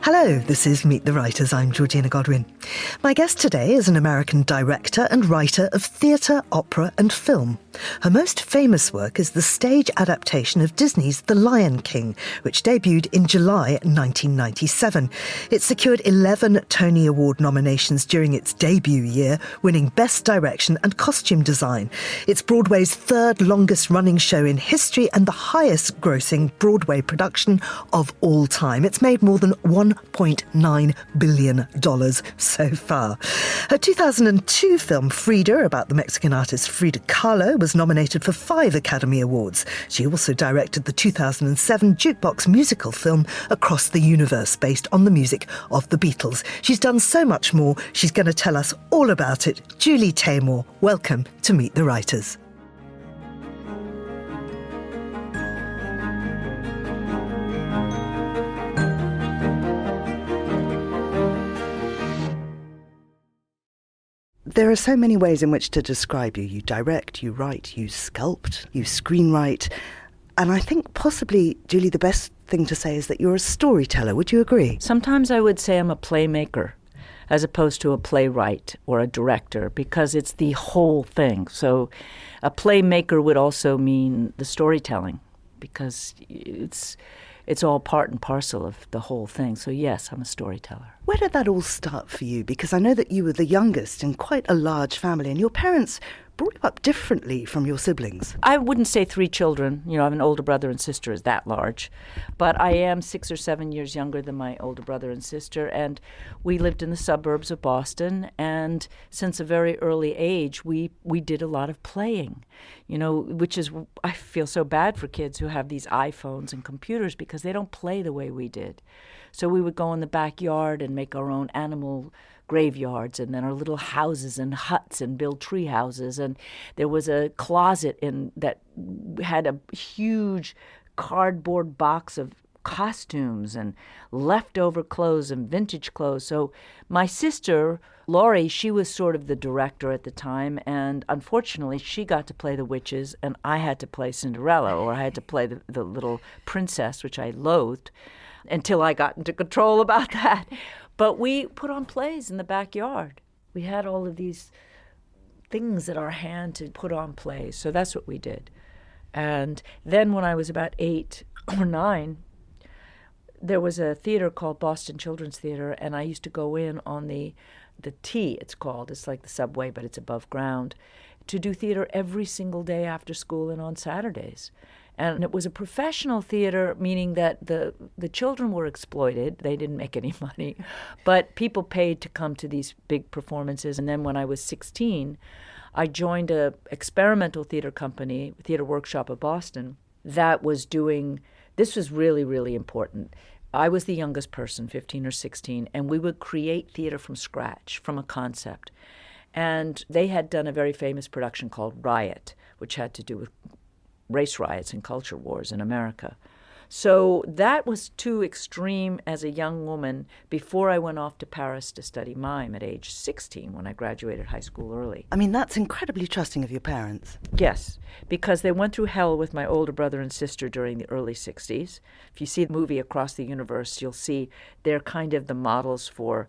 Hello, this is Meet the Writers. I'm Georgina Godwin. My guest today is an American director and writer of theatre, opera and film. Her most famous work is the stage adaptation of Disney's The Lion King, which debuted in July 1997. It secured 11 Tony Award nominations during its debut year, winning Best Direction and Costume Design. It's Broadway's third longest running show in history and the highest grossing Broadway production of all time. It's made more than $1.9 billion so far. Her 2002 film Frida, about the Mexican artist Frida Kahlo, was nominated for 5 Academy Awards. She also directed the 2007 jukebox musical film Across the Universe, based on the music of the Beatles. She's done so much more. She's going to tell us all about it. Julie Taymor, welcome to Meet the Writers. There are so many ways in which to describe you. You direct, you write, you sculpt, you screenwrite. And I think possibly, Julie, the best thing to say is that you're a storyteller. Would you agree? Sometimes I would say I'm a playmaker as opposed to a playwright or a director, because it's the whole thing. So a playmaker would also mean the storytelling, because it's all part and parcel of the whole thing. So yes, I'm a storyteller. Where did that all start for you? Because I know that you were the youngest in quite a large family, and your parents brought you up differently from your siblings. I wouldn't say 3 children. You know, I have an older brother and sister is that large. But I am 6 or 7 years younger than my older brother and sister, and we lived in the suburbs of Boston, and since a very early age, we did a lot of playing, you know, which is, I feel so bad for kids who have these iPhones and computers because they don't play the way we did. So we would go in the backyard and make our own animal graveyards, and then our little houses and huts, and build tree houses. And there was a closet that had a huge cardboard box of costumes and leftover clothes and vintage clothes. So my sister, Laurie, she was sort of the director at the time, and unfortunately she got to play the witches and I had to play Cinderella, or I had to play the little princess, which I loathed until I got into control about that. But we put on plays in the backyard. We had all of these things at our hand to put on plays. So that's what we did. And then when I was about 8 or 9, there was a theater called Boston Children's Theater, and I used to go in on the T, it's called. It's like the subway, but it's above ground, to do theater every single day after school and on Saturdays. And it was a professional theater, meaning that the children were exploited. They didn't make any money. But people paid to come to these big performances. And then when I was 16, I joined a experimental theater company, Theater Workshop of Boston, that was doing, this was really, really important. I was the youngest person, 15 or 16, and we would create theater from scratch, from a concept. And they had done a very famous production called Riot, which had to do with race riots and culture wars in America. So that was too extreme as a young woman before I went off to Paris to study mime at age 16 when I graduated high school early. I mean, that's incredibly trusting of your parents. Yes, because they went through hell with my older brother and sister during the early 60s. If you see the movie Across the Universe, you'll see they're kind of the models for,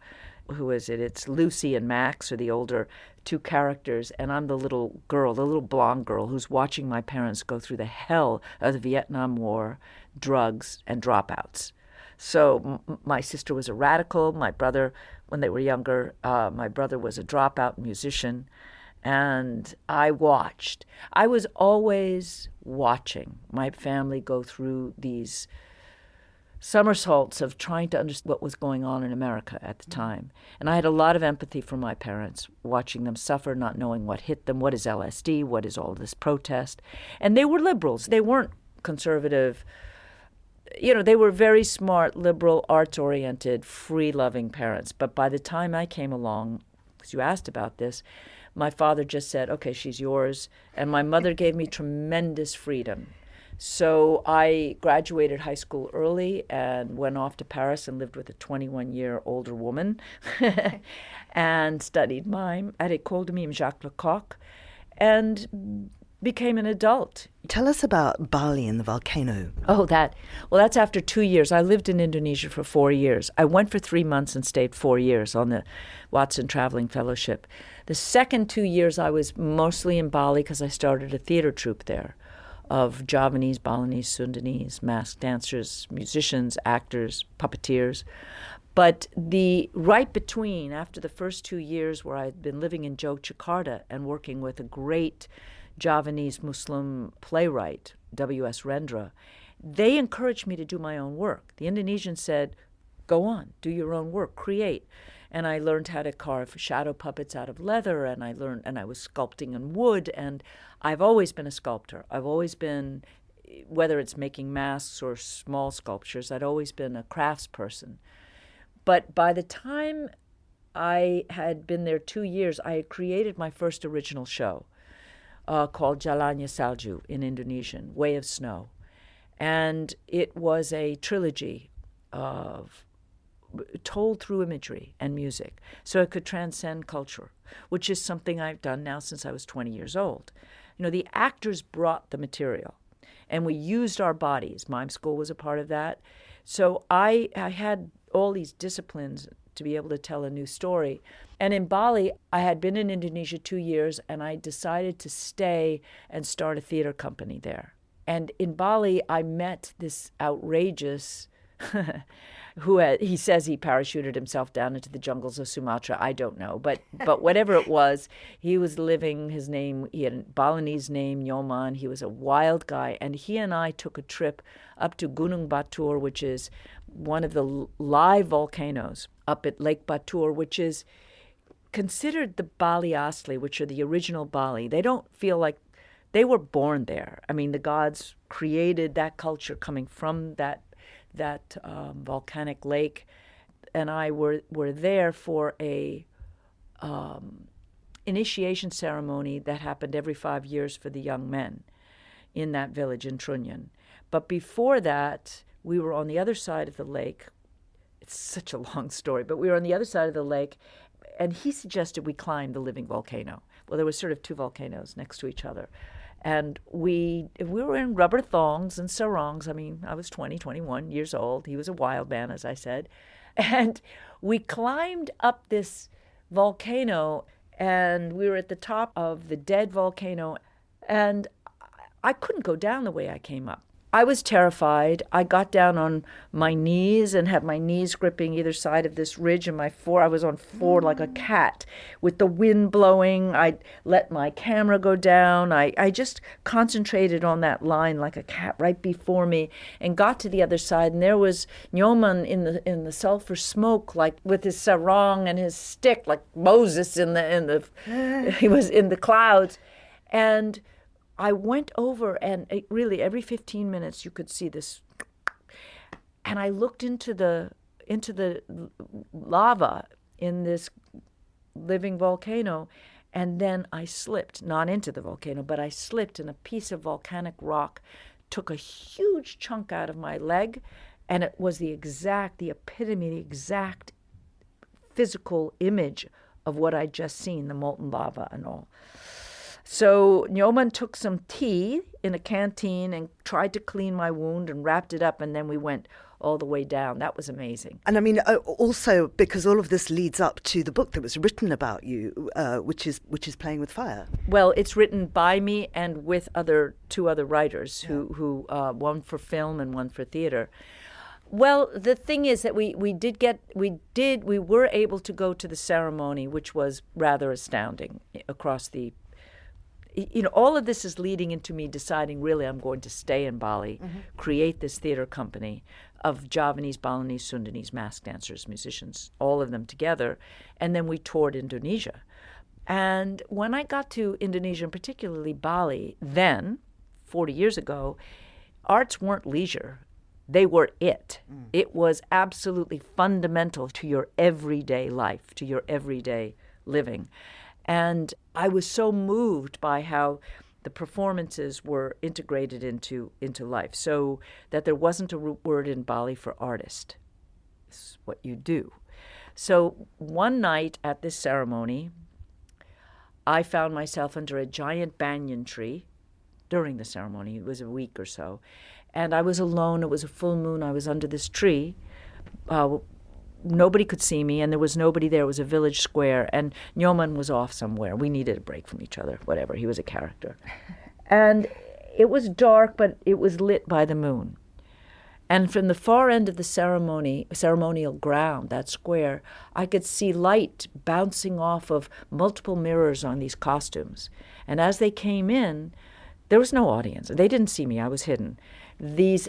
who is it? It's Lucy and Max are the older 2 characters, and I'm the little girl, the little blonde girl who's watching my parents go through the hell of the Vietnam War, drugs, and dropouts. So my sister was a radical. My brother, when they were younger, my brother was a dropout musician, and I watched. I was always watching my family go through these somersaults of trying to understand what was going on in America at the time. And I had a lot of empathy for my parents, watching them suffer, not knowing what hit them, what is LSD, what is all this protest. And they were liberals. They weren't conservative. You know, they were very smart, liberal, arts-oriented, free-loving parents. But by the time I came along, because you asked about this, my father just said, okay, she's yours. And my mother gave me tremendous freedom. So I graduated high school early and went off to Paris and lived with a 21-year older woman and studied mime at École de Mime Jacques Lecoq. And became an adult. Tell us about Bali and the volcano. Oh, that's after 2 years. I lived in Indonesia for 4 years. I went for 3 months and stayed 4 years on the Watson Traveling Fellowship. The second 2 years I was mostly in Bali because I started a theater troupe there of Javanese, Balinese, Sundanese, masked dancers, musicians, actors, puppeteers. But the right between, after the first 2 years where I had been living in Yogyakarta and working with a great Javanese Muslim playwright, W.S. Rendra, they encouraged me to do my own work. The Indonesians said, go on, do your own work, create. And I learned how to carve shadow puppets out of leather, and I was sculpting in wood, and I've always been a sculptor. I've always been, whether it's making masks or small sculptures, I'd always been a craftsperson. But by the time I had been there 2 years, I had created my first original show called Jalannya Salju in Indonesian, Way of Snow. And it was a trilogy told through imagery and music, so it could transcend culture, which is something I've done now since I was 20 years old. You know, the actors brought the material, and we used our bodies. Mime school was a part of that. So I had all these disciplines to be able to tell a new story. And in Bali, I had been in Indonesia 2 years, and I decided to stay and start a theater company there. And in Bali, I met this outrageous he says he parachuted himself down into the jungles of Sumatra. I don't know, but whatever it was, he was living his name. He had a Balinese name, Nyoman. He was a wild guy, and he and I took a trip up to Gunung Batur, which is one of the live volcanoes up at Lake Batur, which is considered the Bali Asli, which are the original Bali. They don't feel like they were born there. I mean, the gods created that culture coming from that volcanic lake, and I were there for a initiation ceremony that happened every 5 years for the young men in that village in Trunyan. But before that, we were on the other side of the lake. It's such a long story, but we were on the other side of the lake, and he suggested we climb the living volcano. Well, there was sort of two volcanoes next to each other. And we were in rubber thongs and sarongs. I mean, I was 21 years old. He was a wild man, as I said. And we climbed up this volcano, and we were at the top of the dead volcano. And I couldn't go down the way I came up. I was terrified. I got down on my knees and had my knees gripping either side of this ridge, and I was on four like a cat with the wind blowing. I let my camera go down. I just concentrated on that line like a cat right before me and got to the other side, and there was Nyoman in the sulfur smoke, like with his sarong and his stick, like Moses he was in the clouds. And I went over, and really every 15 minutes you could see this, and I looked into the lava in this living volcano, and then I slipped, not into the volcano, but I slipped, and a piece of volcanic rock took a huge chunk out of my leg, and it was the epitome, the exact physical image of what I'd just seen, the molten lava and all. So Nyoman took some tea in a canteen and tried to clean my wound and wrapped it up, and then we went all the way down. That was amazing. And I mean, also because all of this leads up to the book that was written about you, which is Playing with Fire. Well, it's written by me and with two other writers who one for film and one for theater. Well, the thing is that we were able to go to the ceremony, which was rather astounding across the. All of this is leading into me deciding really I'm going to stay in Bali, create this theater company of Javanese, Balinese, Sundanese masked dancers, musicians, all of them together. And then we toured Indonesia. And when I got to Indonesia, and particularly Bali, then, 40 years ago, arts weren't leisure. They were it. It was absolutely fundamental to your everyday life, to your everyday living. And I was so moved by how the performances were integrated into life, so that there wasn't a word in Bali for artist. This is what you do. So one night at this ceremony, I found myself under a giant banyan tree during the ceremony. It was a week or so. And I was alone. It was a full moon. I was under this tree. Nobody could see me, and there was nobody there. It was a village square, and Nyoman was off somewhere. We needed a break from each other, whatever. He was a character. And it was dark, but it was lit by the moon. And from the far end of the ceremonial ground, that square, I could see light bouncing off of multiple mirrors on these costumes. And as they came in, there was no audience. They didn't see me. I was hidden. These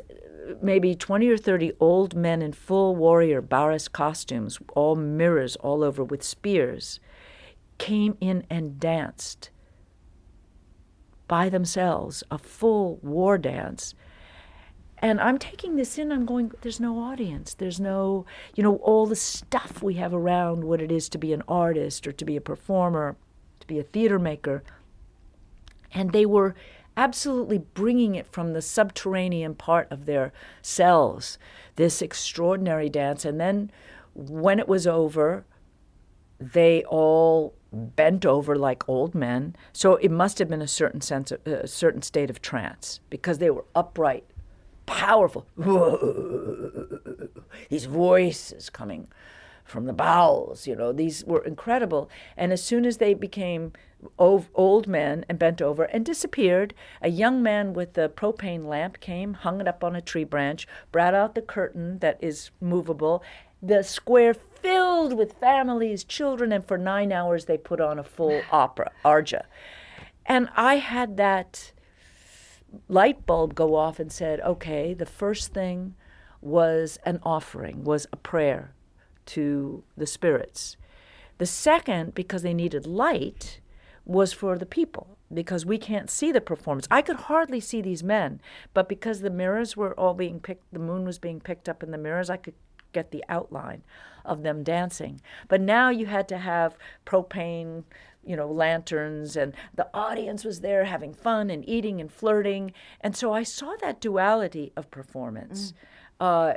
maybe 20 or 30 old men in full warrior Baras costumes, all mirrors all over with spears, came in and danced by themselves, a full war dance. And I'm taking this in, I'm going, there's no audience. There's no, all the stuff we have around what it is to be an artist or to be a performer, to be a theater maker. And they were absolutely bringing it from the subterranean part of their selves, this extraordinary dance. And then when it was over, they all bent over like old men. So it must have been a certain state of trance, because they were upright, powerful. These voices coming from the bowels, these were incredible. And as soon as they became old men and bent over and disappeared, a young man with a propane lamp came, hung it up on a tree branch, brought out the curtain that is movable, the square filled with families, children, and for 9 hours they put on a full opera, Arja. And I had that light bulb go off and said, okay, the first thing was an offering, was a prayer to the spirits. The second, because they needed light, was for the people, because we can't see the performance. I could hardly see these men, but because the mirrors were all being picked, the moon was being picked up in the mirrors, I could get the outline of them dancing. But now you had to have propane, lanterns, and the audience was there having fun and eating and flirting. And so I saw that duality of performance,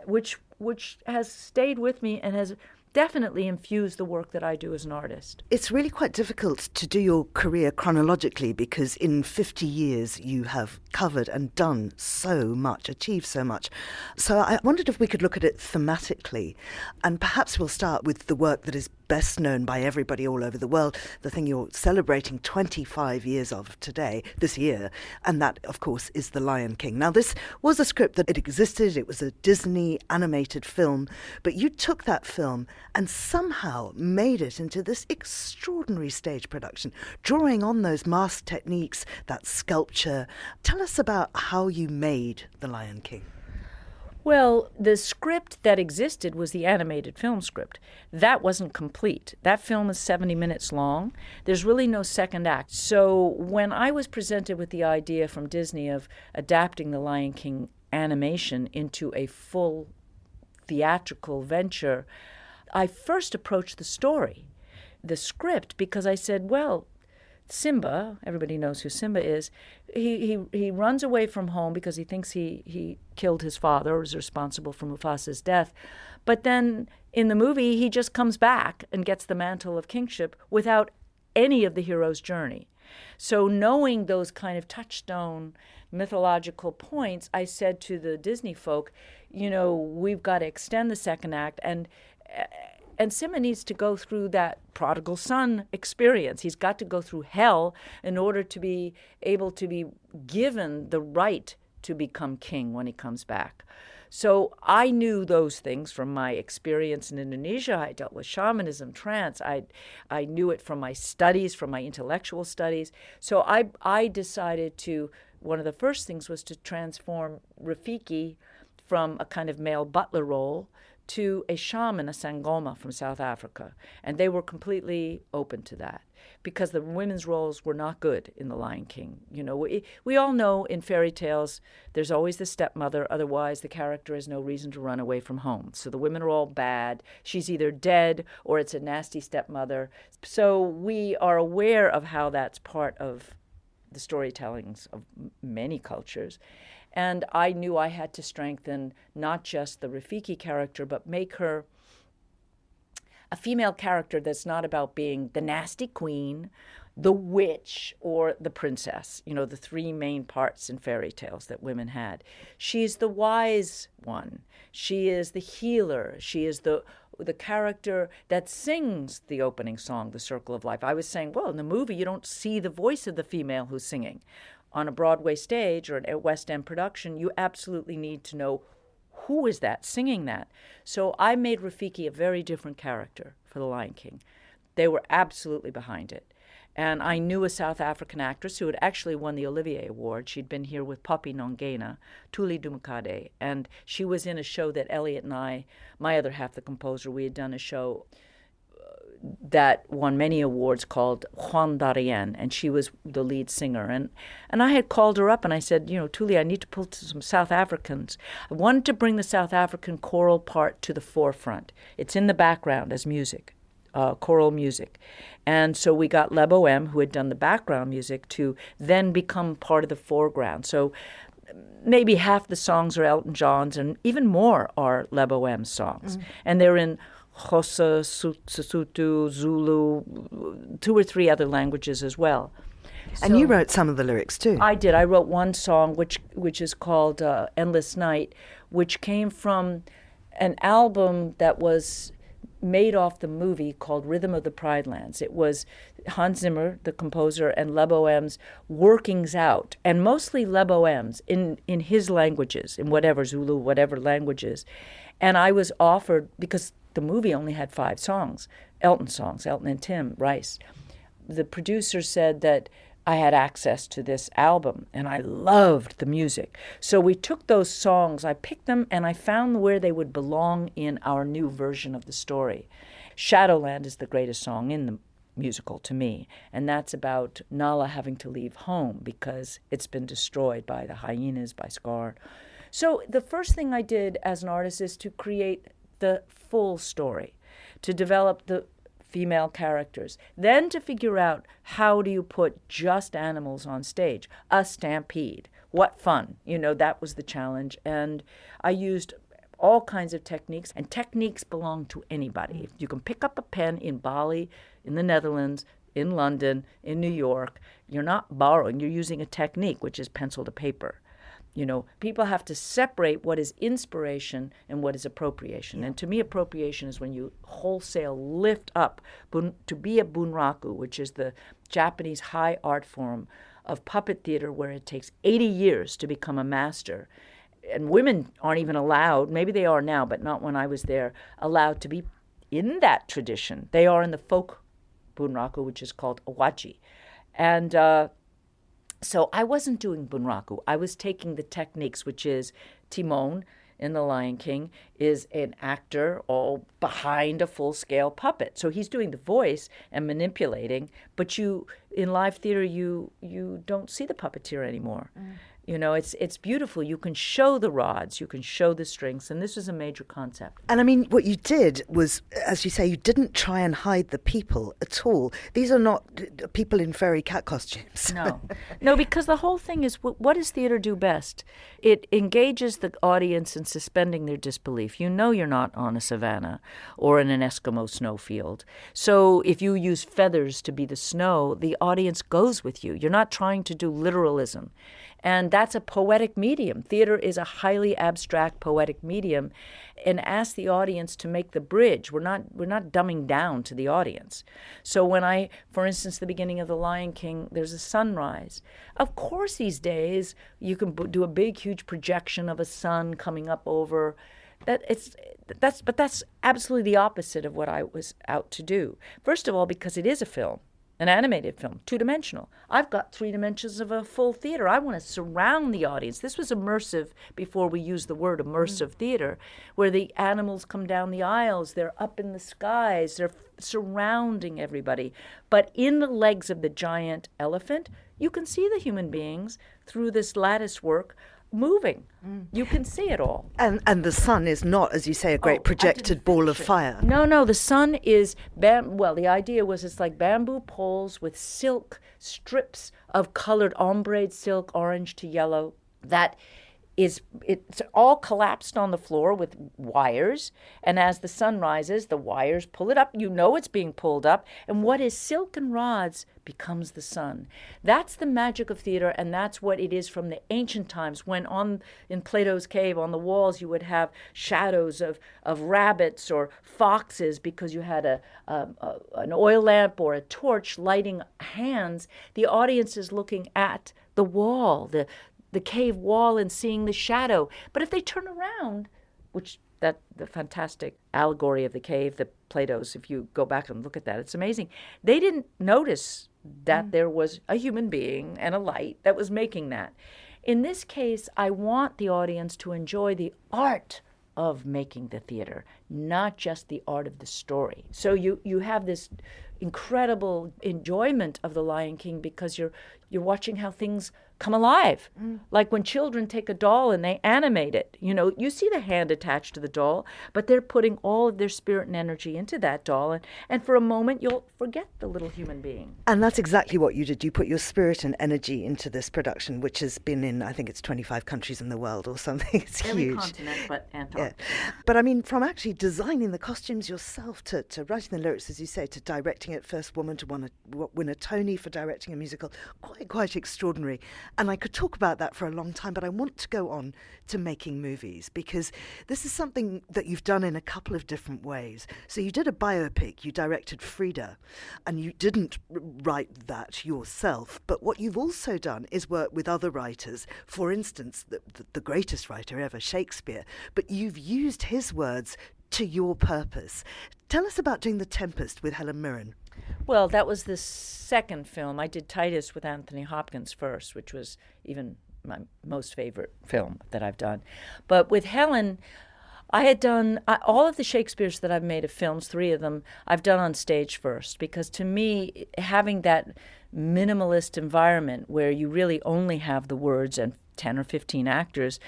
which has stayed with me and has definitely infused the work that I do as an artist. It's really quite difficult to do your career chronologically, because in 50 years you have covered and done so much, achieved so much. So I wondered if we could look at it thematically, and perhaps we'll start with the work that is best known by everybody all over the world, the thing you're celebrating 25 years of today, this year, and that, of course, is The Lion King. Now, this was a script that it existed, it was a Disney animated film, but you took that film and somehow made it into this extraordinary stage production, drawing on those mask techniques, that sculpture. Tell us about how you made The Lion King. Well, the script that existed was the animated film script. That wasn't complete. That film is 70 minutes long. There's really no second act. So when I was presented with the idea from Disney of adapting The Lion King animation into a full theatrical venture, I first approached the story, the script, because I said, well, Simba, everybody knows who Simba is, he runs away from home because he thinks he killed his father or is responsible for Mufasa's death. But then in the movie, he just comes back and gets the mantle of kingship without any of the hero's journey. So knowing those kind of touchstone mythological points, I said to the Disney folk, we've got to extend the second act, and Simba needs to go through that prodigal son experience. He's got to go through hell in order to be able to be given the right to become king when he comes back. So I knew those things from my experience in Indonesia. I dealt with shamanism, trance. I knew it from my studies, from my intellectual studies. So I decided to, one of the first things was to transform Rafiki from a kind of male butler role to a shaman, a sangoma from South Africa. And they were completely open to that because the women's roles were not good in The Lion King. We all know in fairy tales there's always the stepmother, otherwise the character has no reason to run away from home. So the women are all bad. She's either dead or it's a nasty stepmother. So we are aware of how that's part of the storytellings of many cultures. And I knew I had to strengthen not just the Rafiki character, but make her a female character that's not about being the nasty queen, the witch or the princess, the three main parts in fairy tales that women had. She's the wise one. She is the healer. She is the character that sings the opening song, The Circle of Life. I was saying, well, in the movie, you don't see the voice of the female who's singing. On a Broadway stage or a West End production, you absolutely need to know who is that singing that. So I made Rafiki a very different character for The Lion King. They were absolutely behind it. And I knew a South African actress who had actually won the Olivier Award. She'd been here with Poppy Nongena, Tuli Dumukade. And she was in a show that Elliot and I, my other half, the composer, we had done a show that won many awards called Juan Darien, and she was the lead singer. And I had called her up and I said, Tuli, I need to pull some South Africans. I wanted to bring the South African choral part to the forefront. It's in the background as music. Choral music. And so we got Le Bohème, who had done the background music, to then become part of the foreground. So maybe half the songs are Elton John's, and even more are Le Bohème's songs. And they're in Xhosa, Sesotho, Zulu, 2 or 3 other languages as well. And you wrote some of the lyrics too. I did. I wrote one song which is called Endless Night, which came from an album that was made off the movie called Rhythm of the Pride Lands. It was Hans Zimmer, the composer, and Le Bohème's workings out, and mostly Le Bohème's in his languages, in whatever Zulu, whatever languages. And I was offered, because the movie only had 5 songs, Elton and Tim Rice. The producer said that I had access to this album, and I loved the music. So we took those songs, I picked them, and I found where they would belong in our new version of the story. Shadowland is the greatest song in the musical to me, and that's about Nala having to leave home because it's been destroyed by the hyenas, by Scar. So the first thing I did as an artist is to create the full story, to develop the female characters, then to figure out how do you put just animals on stage, a stampede. What fun. That was the challenge. And I used all kinds of techniques, and techniques belong to anybody. You can pick up a pen in Bali, in the Netherlands, in London, in New York. You're not borrowing, you're using a technique, which is pencil to paper. People have to separate what is inspiration and what is appropriation. And to me, appropriation is when you wholesale lift up to be a bunraku, which is the Japanese high art form of puppet theater where it takes 80 years to become a master. And women aren't even allowed, maybe they are now, but not when I was there, allowed to be in that tradition. They are in the folk bunraku, which is called awachi. And so I wasn't doing bunraku. I was taking the techniques, which is Timon in The Lion King is an actor all behind a full-scale puppet. So he's doing the voice and manipulating, but in live theater, you don't see the puppeteer anymore. It's beautiful. You can show the rods, you can show the strings, and this is a major concept. And I mean, what you did was, as you say, you didn't try and hide the people at all. These are not people in fairy cat costumes. No, because the whole thing is, what does theater do best? It engages the audience in suspending their disbelief. You're not on a savanna or in an Eskimo snowfield. So if you use feathers to be the snow, the audience goes with you. You're not trying to do literalism. And that's a poetic medium. Theater is a highly abstract poetic medium, and ask the audience to make the bridge. We're not dumbing down to the audience. So when for instance, the beginning of The Lion King, there's a sunrise. Of course, these days you can do a big, huge projection of a sun coming up over. But that's absolutely the opposite of what I was out to do. First of all, because it is a film. An animated film, 2-dimensional. I've got 3 dimensions of a full theater. I want to surround the audience. This was immersive before we used the word immersive theater, where the animals come down the aisles, they're up in the skies, they're surrounding everybody. But in the legs of the giant elephant, you can see the human beings through this lattice work moving. You can see it all. And the sun is not, as you say, a great projected ball of fire. No, the sun is, the idea was it's like bamboo poles with silk strips of colored ombre silk, orange to yellow, that it's all collapsed on the floor with wires, and as the sun rises, the wires pull it up. You know it's being pulled up, and what is silken rods becomes the sun. That's the magic of theater, and that's what it is from the ancient times, when in Plato's cave on the walls you would have shadows of rabbits or foxes because you had an oil lamp or a torch lighting hands. The audience is looking at the wall, the cave wall, and seeing the shadow. But if they turn around, the fantastic allegory of the cave, the Plato's, if you go back and look at that, it's amazing. They didn't notice that there was a human being and a light that was making that. In this case, I want the audience to enjoy the art of making the theater, not just the art of the story. So you have this incredible enjoyment of The Lion King because you're watching how things come alive. Like when children take a doll and they animate it. You see the hand attached to the doll, but they're putting all of their spirit and energy into that doll, and for a moment you'll forget the little human being. And that's exactly what you did. You put your spirit and energy into this production, which has been in, I think it's 25 countries in the world or something. It's Every huge. continent but Antarctica. Yeah. But I mean, from actually designing the costumes yourself to writing the lyrics, as you say, to directing it, first woman to win a Tony for directing a musical, quite extraordinary. And I could talk about that for a long time, but I want to go on to making movies, because this is something that you've done in a couple of different ways. So you did a biopic, you directed Frida, and you didn't write that yourself. But what you've also done is work with other writers, for instance, the greatest writer ever, Shakespeare, but you've used his words to your purpose. Tell us about doing The Tempest with Helen Mirren. Well, that was the second film. I did Titus with Anthony Hopkins first, which was even my most favorite film that I've done. But with Helen, I had done all of the Shakespeares that I've made of films, 3 of them, I've done on stage first. Because to me, having that minimalist environment where you really only have the words and 10 or 15 actors,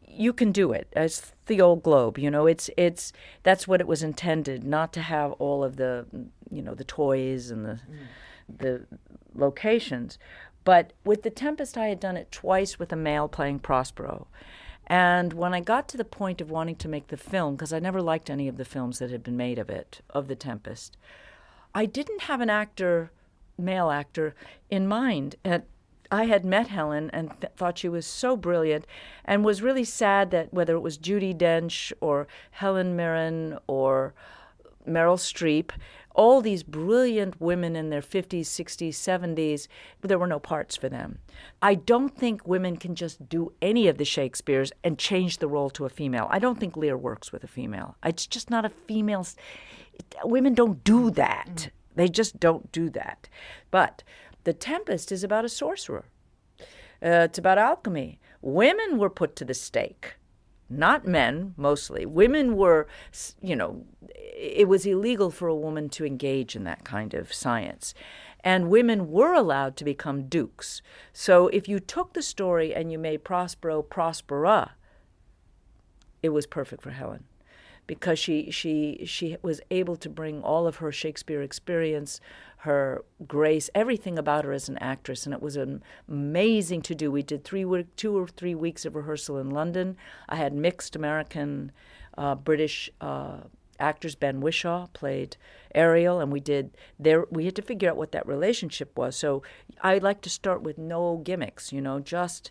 you can do it. It's the old Globe, it's that's what it was intended, not to have all of the the toys and the locations. But with The Tempest, I had done it twice with a male playing Prospero. And when I got to the point of wanting to make the film, because I never liked any of the films that had been made of The Tempest, I didn't have an male actor in mind. And I had met Helen and thought she was so brilliant, and was really sad that whether it was Judi Dench or Helen Mirren or Meryl Streep, all these brilliant women in their 50s, 60s, 70s, there were no parts for them. I don't think women can just do any of the Shakespeares and change the role to a female. I don't think Lear works with a female. It's just not a female. Women don't do that. They just don't do that. But The Tempest is about a sorcerer. It's about alchemy. Women were put to the stake, not men, mostly. Women were, it was illegal for a woman to engage in that kind of science. And women were allowed to become dukes. So if you took the story and you made Prospero Prospera, it was perfect for Helen, because she was able to bring all of her Shakespeare experience, her grace, everything about her as an actress, and it was amazing to do. We did 2 or 3 weeks of rehearsal in London. I had mixed American, British actors. Ben Whishaw played Ariel, and we had to figure out what that relationship was. So I like to start with no gimmicks, just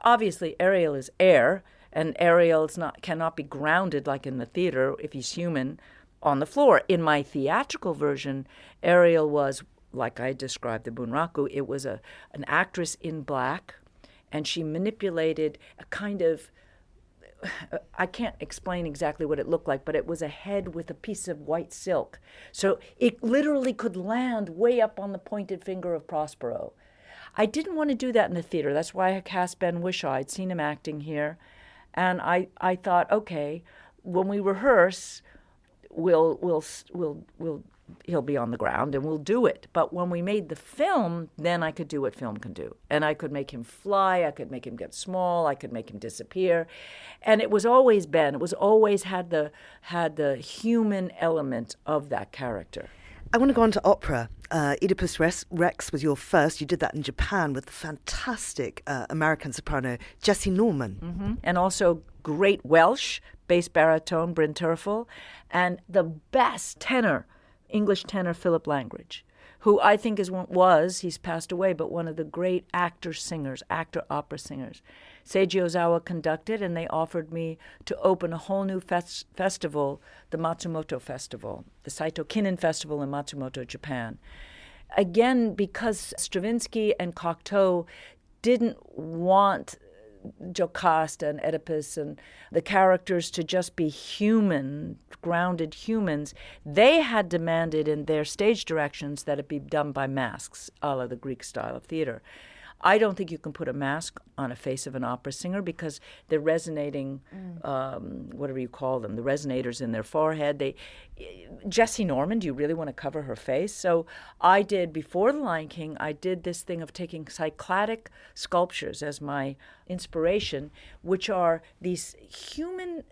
obviously Ariel is air, and Ariel cannot be grounded like in the theater if he's human on the floor. In my theatrical version, Ariel was, like I described the Bunraku, it was an actress in black, and she manipulated a kind of, I can't explain exactly what it looked like, but it was a head with a piece of white silk. So it literally could land way up on the pointed finger of Prospero. I didn't want to do that in the theater. That's why I cast Ben Whishaw. I'd seen him acting here. And I thought, okay, when we rehearse, he'll be on the ground and we'll do it. But when we made the film, then I could do what film can do. And I could make him fly, I could make him get small, I could make him disappear. And it was always Ben. It was always had the human element of that character. I want to go on to opera. Oedipus Rex was your first. You did that in Japan with the fantastic American soprano Jessie Norman. Mm-hmm. And also great Welsh bass baritone Bryn Terfel, and the best tenor, English tenor Philip Langridge, who I think he's passed away, but one of the great actor opera singers. Seiji Ozawa conducted, and they offered me to open a whole new festival, the Matsumoto Festival, the Saito Kinen Festival in Matsumoto, Japan. Again, because Stravinsky and Cocteau didn't want Jocasta and Oedipus and the characters to just be human, grounded humans, they had demanded in their stage directions that it be done by masks, a la the Greek style of theater. I don't think you can put a mask on a face of an opera singer because they're resonating, whatever you call them, the resonators in their forehead. Jessie Norman, do you really want to cover her face? So I did, before The Lion King, I did this thing of taking cycladic sculptures as my inspiration, which are these human,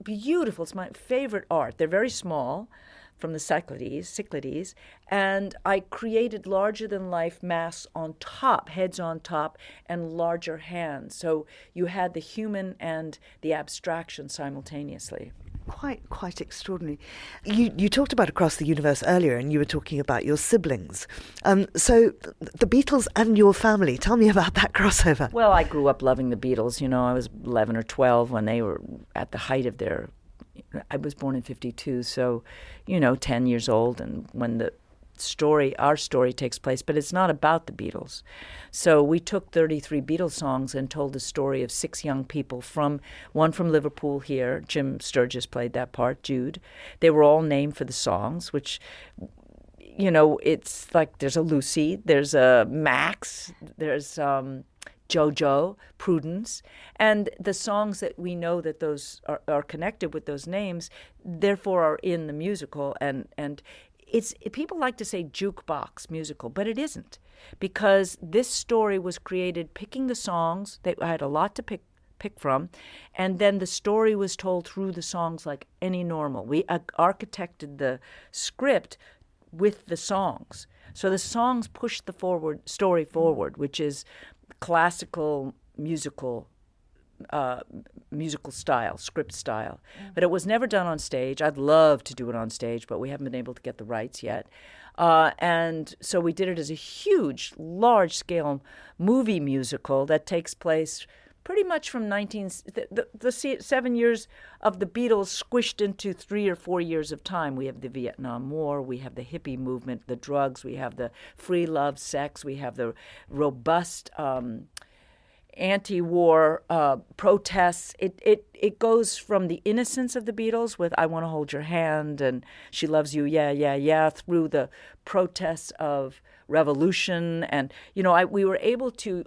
beautiful, it's my favorite art. They're very small, from the Cyclades, and I created larger-than-life masks on top, heads on top, and larger hands. So you had the human and the abstraction simultaneously. Quite extraordinary. You talked about Across the Universe earlier, and you were talking about your siblings. So the Beatles and your family, tell me about that crossover. Well, I grew up loving the Beatles. You know, I was 11 or 12 when they were at the height of their... I was born in 52, so, 10 years old, and when our story takes place, but it's not about the Beatles. So we took 33 Beatles songs and told the story of 6 young people, one from Liverpool here, Jim Sturgis played that part, Jude. They were all named for the songs, which, it's like there's a Lucy, there's a Max, there's... Jojo, Prudence, and the songs that we know that those are connected with those names, therefore are in the musical. And people like to say jukebox musical, but it isn't, because this story was created picking the songs. I had a lot to pick from, and then the story was told through the songs like any normal. We architected the script with the songs, so the songs pushed the story forward, which is classical musical style, script style. But it was never done on stage. I'd love to do it on stage, but we haven't been able to get the rights yet. And so we did it as a huge, large-scale movie musical that takes place pretty much from the 7 years of the Beatles squished into 3 or 4 years of time. We have the Vietnam War, we have the hippie movement, the drugs, we have the free love, sex, we have the robust anti-war protests. It goes from the innocence of the Beatles with I Want to Hold Your Hand and She Loves You, Yeah, Yeah, Yeah, through the protests of revolution. And, we were able to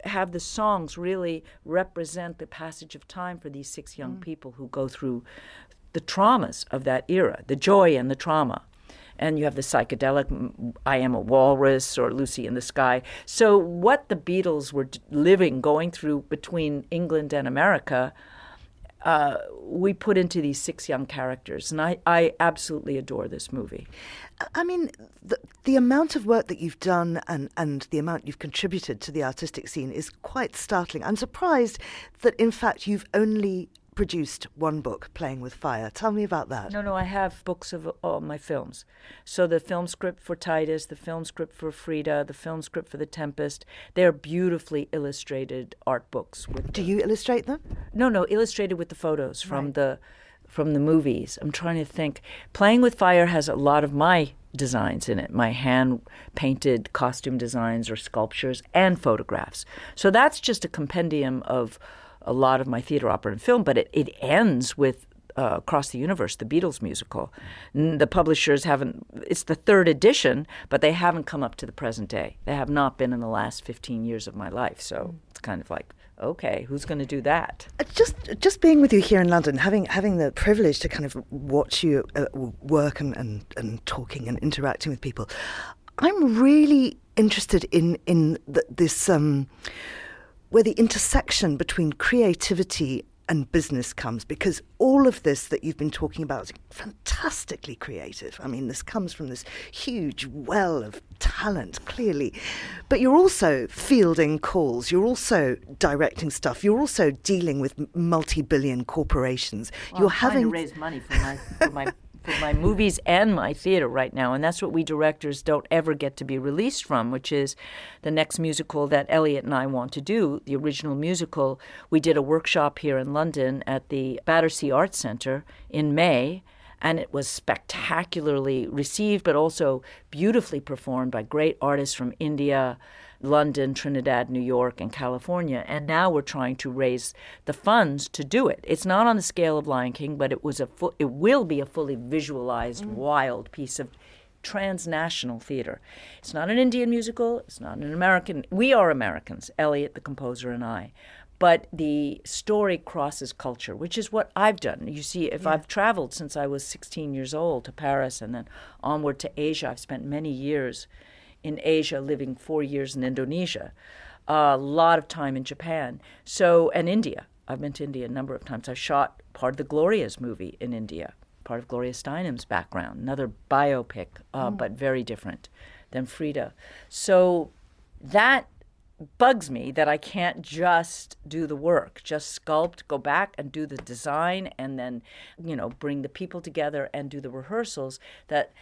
have the songs really represent the passage of time for these 6 young people who go through the traumas of that era, the joy and the trauma. And you have the psychedelic I Am a Walrus or Lucy in the Sky. So what the Beatles were going through between England and America, we put into these 6 young characters. And I absolutely adore this movie. I mean, the amount of work that you've done and the amount you've contributed to the artistic scene is quite startling. I'm surprised that, in fact, you've only produced one book, Playing with Fire. Tell me about that. No, I have books of all my films. So the film script for Titus, the film script for Frida, the film script for The Tempest, they're beautifully illustrated art books. Do you illustrate them? No, illustrated with the photos from the movies. I'm trying to think. Playing with Fire has a lot of my designs in it, my hand-painted costume designs or sculptures and photographs. So that's just a compendium of a lot of my theater, opera, and film, but it ends with Across the Universe, the Beatles musical. The publishers it's the 3rd edition, but they haven't come up to the present day. They have not been in the last 15 years of my life, so it's kind of like, okay, who's going to do that? Just being with you here in London, having the privilege to kind of watch you work and talking and interacting with people, I'm really interested in this... where the intersection between creativity and business comes? Because all of this that you've been talking about is fantastically creative. I mean, this comes from this huge well of talent, clearly. But you're also fielding calls. You're also directing stuff. You're also dealing with multi-billion corporations. Well, I'm trying to raise money for my movies and my theater right now, and that's what we directors don't ever get to be released from, which is the next musical that Elliot and I want to do, the original musical. We did a workshop here in London at the Battersea Arts Centre in May, and it was spectacularly received, but also beautifully performed by great artists from India, London, Trinidad, New York, and California. And now we're trying to raise the funds to do it. It's not on the scale of Lion King, but it will be a fully visualized, wild piece of transnational theater. It's not an Indian musical. It's not an American. We are Americans, Elliot, the composer, and I. But the story crosses culture, which is what I've done. You see, if I've traveled since I was 16 years old to Paris and then onward to Asia, I've spent many years in Asia, living 4 years in Indonesia, a lot of time in Japan, and India. I've been to India a number of times. I shot part of the Gloria's movie in India, part of Gloria Steinem's background, another biopic, but very different than Frida. So that bugs me that I can't just do the work, just sculpt, go back and do the design, and then, bring the people together and do the rehearsals, that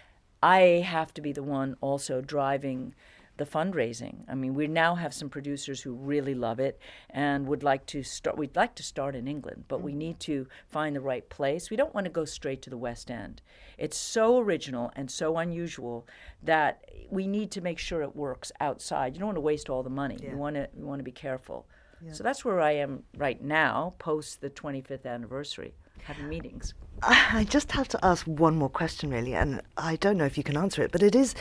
I have to be the one also driving the fundraising. I mean, we now have some producers who really love it and would like to start. We'd like to start in England, but we need to find the right place. We don't want to go straight to the West End. It's so original and so unusual that we need to make sure it works outside. You don't want to waste all the money. You want to be careful. Yeah. So that's where I am right now, post the 25th anniversary, having meetings. I just have to ask one more question, really, and I don't know if you can answer it, but it is,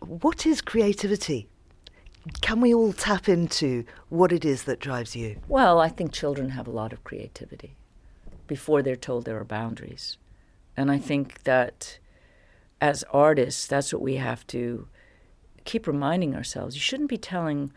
what is creativity? Can we all tap into what it is that drives you? Well, I think children have a lot of creativity before they're told there are boundaries. And I think that as artists, that's what we have to keep reminding ourselves. You shouldn't be telling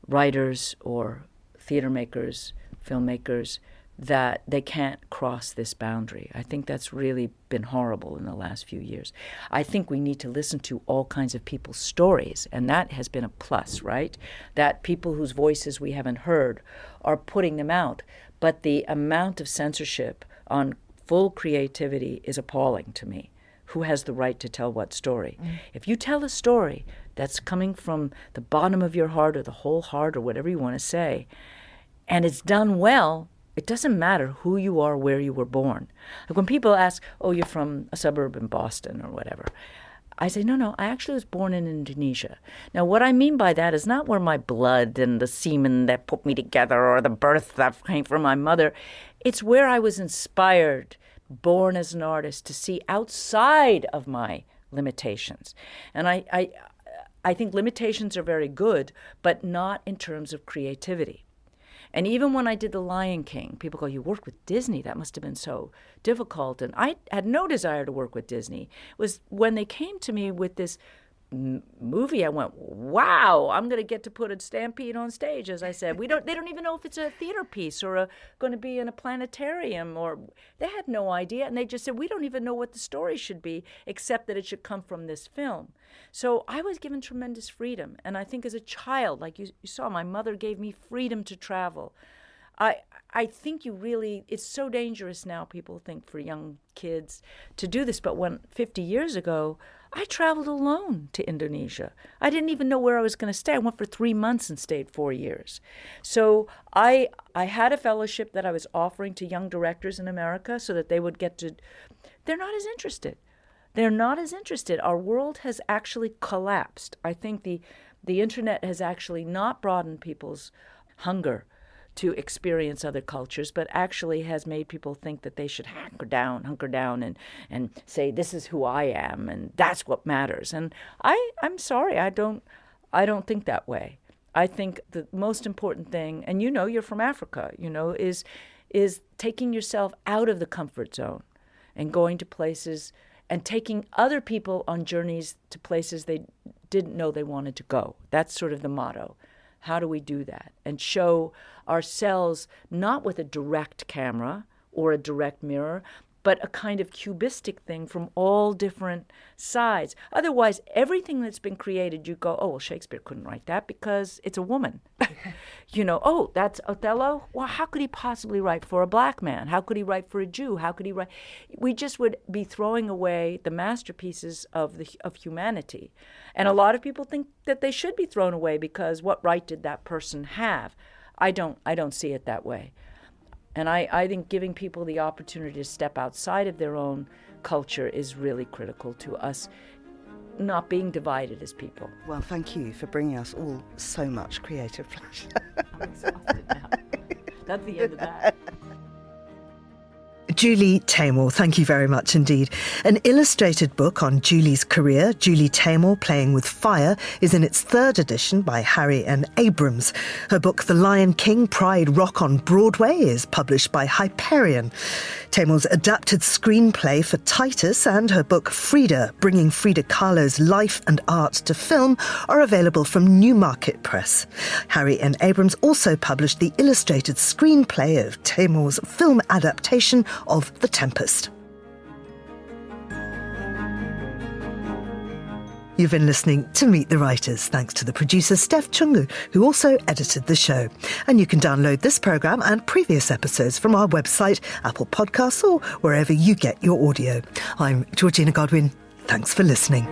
writers or theater makers, filmmakers, that they can't cross this boundary. I think that's really been horrible in the last few years. I think we need to listen to all kinds of people's stories, and that has been a plus, right? That people whose voices we haven't heard are putting them out. But the amount of censorship on full creativity is appalling to me. Who has the right to tell what story? If you tell a story that's coming from the bottom of your heart or the whole heart or whatever you want to say, and it's done well, it doesn't matter who you are, where you were born. Like when people ask, oh, you're from a suburb in Boston or whatever, I say, no, I actually was born in Indonesia. Now, what I mean by that is not where my blood and the semen that put me together or the birth that came from my mother. It's where I was inspired, born as an artist, to see outside of my limitations. And I think limitations are very good, but not in terms of creativity. And even when I did The Lion King, people go, you worked with Disney? That must have been so difficult. And I had no desire to work with Disney. It was when they came to me with this movie, I went, wow, I'm going to get to put a stampede on stage, as I said. They don't even know if it's a theater piece or going to be in a planetarium. Or they had no idea. And they just said, we don't even know what the story should be, except that it should come from this film. So I was given tremendous freedom. And I think as a child, like you saw, my mother gave me freedom to travel. I think it's so dangerous now, people think, for young kids to do this. But 50 years ago, I traveled alone to Indonesia. I didn't even know where I was going to stay. I went for 3 months and stayed 4 years. So I had a fellowship that I was offering to young directors in America so that they would get to... They're not as interested. They're not as interested. Our world has actually collapsed. I think the internet has actually not broadened people's hunger to experience other cultures, but actually has made people think that they should hunker down and say, this is who I am, and that's what matters. And I'm sorry, I don't think that way. I think the most important thing, and you're from Africa, is taking yourself out of the comfort zone and going to places and taking other people on journeys to places they didn't know they wanted to go. That's sort of the motto. How do we do that? And show ourselves not with a direct camera or a direct mirror, but a kind of cubistic thing from all different sides. Otherwise, everything that's been created, you go, oh, well, Shakespeare couldn't write that because it's a woman. Oh, that's Othello? Well, how could he possibly write for a black man? How could he write for a Jew? How could he write? We just would be throwing away the masterpieces of humanity. And a lot of people think that they should be thrown away because what right did that person have? I don't see it that way. And I think giving people the opportunity to step outside of their own culture is really critical to us not being divided as people. Well, thank you for bringing us all so much creative pleasure. I'm exhausted now. That's the end of that. Julie Taymor, thank you very much indeed. An illustrated book on Julie's career, Julie Taymor Playing with Fire, is in its third edition by Harry and Abrams. Her book, The Lion King, Pride Rock on Broadway, is published by Hyperion. Taymor's adapted screenplay for Titus and her book Frida, Bringing Frida Kahlo's Life and Art to Film, are available from Newmarket Press. Harry and Abrams also published the illustrated screenplay of Taymor's film adaptation of The Tempest. You've been listening to Meet the Writers, thanks to the producer Steph Chungu, who also edited the show. And you can download this programme and previous episodes from our website, Apple Podcasts, or wherever you get your audio. I'm Georgina Godwin. Thanks for listening.